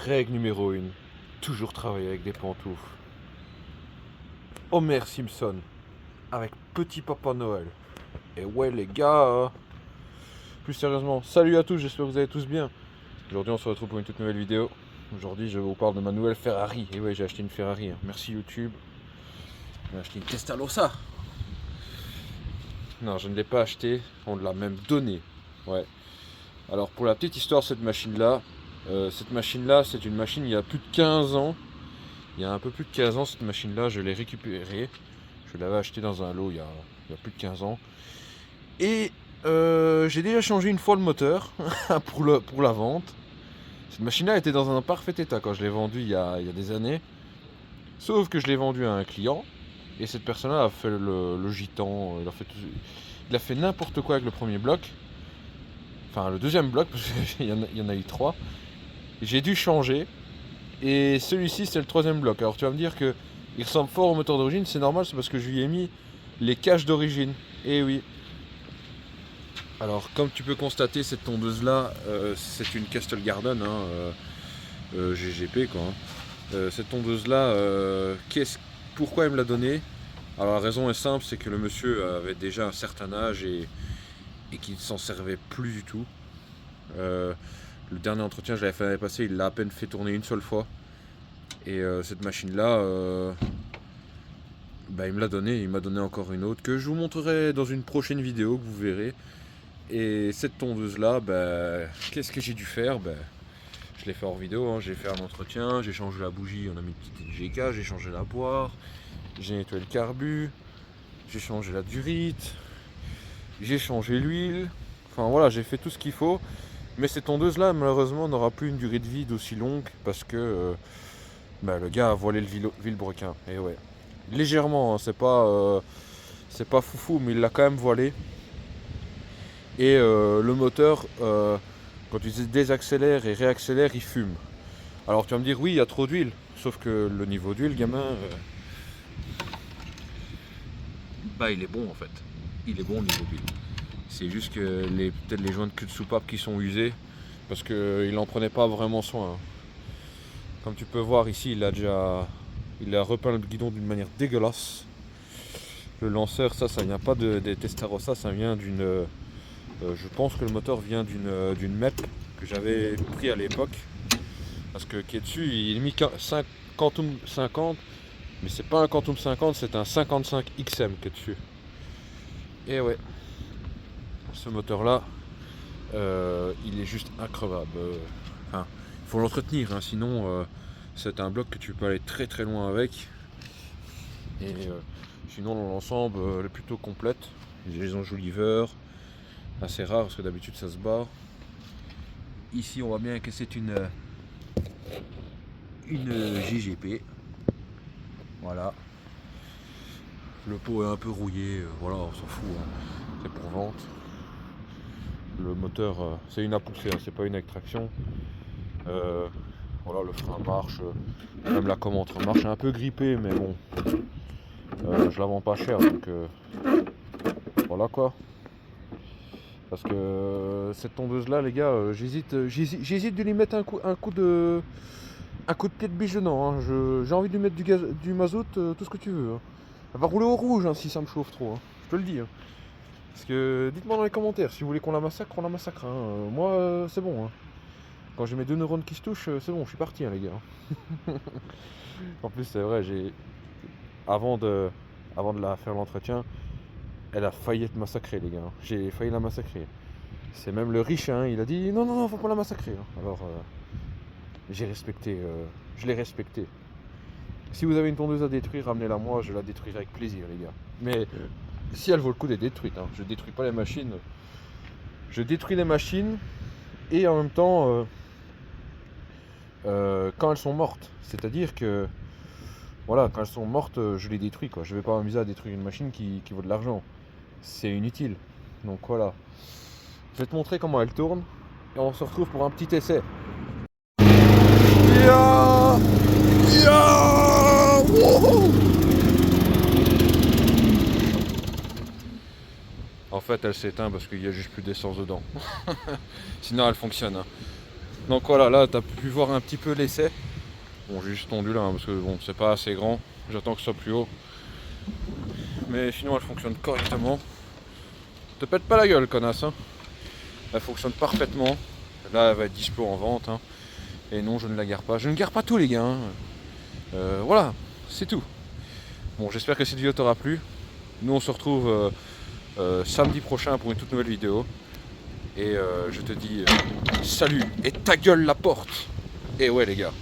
Règle numéro 1, toujours travailler avec des pantoufles. Homer Simpson, avec Petit Papa Noël. Et ouais les gars, plus sérieusement, salut à tous, j'espère que vous allez tous bien. Aujourd'hui on se retrouve pour une toute nouvelle vidéo. Aujourd'hui je vous parle de ma nouvelle Ferrari. Et ouais, j'ai acheté une Ferrari, merci YouTube. J'ai acheté une Testarossa. Non, je ne l'ai pas acheté, on l'a même donné. Ouais. Alors pour la petite histoire, cette machine-là, c'est une machine il y a plus de 15 ans. Il y a un peu plus de 15 ans, cette machine-là, je l'ai récupérée. Je l'avais achetée dans un lot il y a plus de 15 ans. Et j'ai déjà changé une fois le moteur pour la vente. Cette machine-là était dans un parfait état quand je l'ai vendue il y a des années. Sauf que je l'ai vendue à un client. Et cette personne-là a fait le gitan. Il a fait n'importe quoi avec le premier bloc. Enfin, le deuxième bloc, parce qu'il y en a eu 3. J'ai dû changer. Et celui-ci, c'est le troisième bloc. Alors tu vas me dire que il ressemble fort au moteur d'origine, c'est normal, c'est parce que je lui ai mis les caches d'origine. Et oui. Alors comme tu peux constater, cette tondeuse-là, c'est une Castle Garden, GGP quoi. Cette tondeuse-là, pourquoi elle me l'a donnée? Alors la raison est simple, c'est que le monsieur avait déjà un certain âge et qu'il ne s'en servait plus du tout. Le dernier entretien, je l'avais fait l'année passée, il l'a à peine fait tourner une seule fois. Et cette machine-là, il me l'a donné, il m'a donné encore une autre que je vous montrerai dans une prochaine vidéo que vous verrez. Et cette tondeuse-là, qu'est-ce que j'ai dû faire? Je l'ai fait hors vidéo, j'ai fait un entretien, j'ai changé la bougie, on a mis une petite GK, j'ai changé la boire, j'ai nettoyé le carbu, j'ai changé la durite, j'ai changé l'huile. Enfin voilà, j'ai fait tout ce qu'il faut. Mais cette tondeuse-là, malheureusement, n'aura plus une durée de vie d'aussi longue parce que le gars a voilé le vilebrequin. Et ouais, légèrement, hein, c'est pas foufou, mais il l'a quand même voilé. Et le moteur, quand tu désaccélères et réaccélères, il fume. Alors tu vas me dire, oui, il y a trop d'huile. Sauf que le niveau d'huile, gamin, il est bon en fait. Il est bon au niveau d'huile. C'est juste que peut-être les joints de cul de soupape qui sont usés, parce qu'il n'en prenait pas vraiment soin. Comme tu peux voir ici, il a repeint le guidon d'une manière dégueulasse. Le lanceur, ça vient pas des Testarossa, ça vient d'une... je pense que le moteur vient d'une MEP que j'avais pris à l'époque. Parce que qui est dessus, il est mis Quantum 50, mais c'est pas un Quantum 50, c'est un 55 XM qui est dessus. Et ouais, ce moteur-là, il est juste increvable. Il faut l'entretenir, sinon c'est un bloc que tu peux aller très très loin avec. Et sinon l'ensemble est plutôt complète. J'ai les enjoliveurs, assez rare parce que d'habitude ça se barre. Ici on voit bien que c'est une GGP. Voilà. Le pot est un peu rouillé, voilà, on s'en fout, c'est pour vente. Le moteur, c'est une à pousser, c'est pas une extraction. Voilà, le frein marche, même la commande marche, un peu grippé, mais bon, je la vends pas cher, donc voilà quoi. Parce que cette tondeuse là, les gars, j'hésite de lui mettre un coup de pied de biche dedans. J'ai envie de lui mettre du mazout, tout ce que tu veux. Elle va rouler au rouge si ça me chauffe trop, je te le dis. Parce que dites-moi dans les commentaires si vous voulez qu'on la massacre, on la massacre. Moi, c'est bon. Quand j'ai mes 2 neurones qui se touchent, c'est bon, je suis parti, les gars. En plus, c'est vrai, avant de la faire l'entretien, elle a failli être massacrée, les gars. J'ai failli la massacrer. C'est même le riche, il a dit non, faut pas la massacrer. Alors, j'ai respecté, je l'ai respecté. Si vous avez une tondeuse à détruire, ramenez-la moi, je la détruirai avec plaisir, les gars. Mais si elle vaut le coup d'être détruite, je détruis pas les machines. Je détruis les machines et en même temps, quand elles sont mortes, c'est-à-dire que voilà, quand elles sont mortes, je les détruis quoi. Je vais pas m'amuser à détruire une machine qui vaut de l'argent. C'est inutile. Donc voilà. Je vais te montrer comment elle tourne et on se retrouve pour un petit essai. Yeah yeah Wouhou. En fait, elle s'éteint parce qu'il y a juste plus d'essence dedans. Sinon, elle fonctionne. Donc voilà, là t'as pu voir un petit peu l'essai. Bon, j'ai juste tondu là parce que bon, c'est pas assez grand. J'attends que ce soit plus haut. Mais sinon elle fonctionne correctement. Te pète pas la gueule, connasse, hein. Elle fonctionne parfaitement. Là elle va être dispo en vente, hein. Et non, je ne la gare pas. Je ne gare pas tous les gars, hein. Voilà, c'est tout. Bon, j'espère que cette vidéo t'aura plu. Nous on se retrouve samedi prochain pour une toute nouvelle vidéo. Et je te dis salut et ta gueule la porte. Et ouais les gars.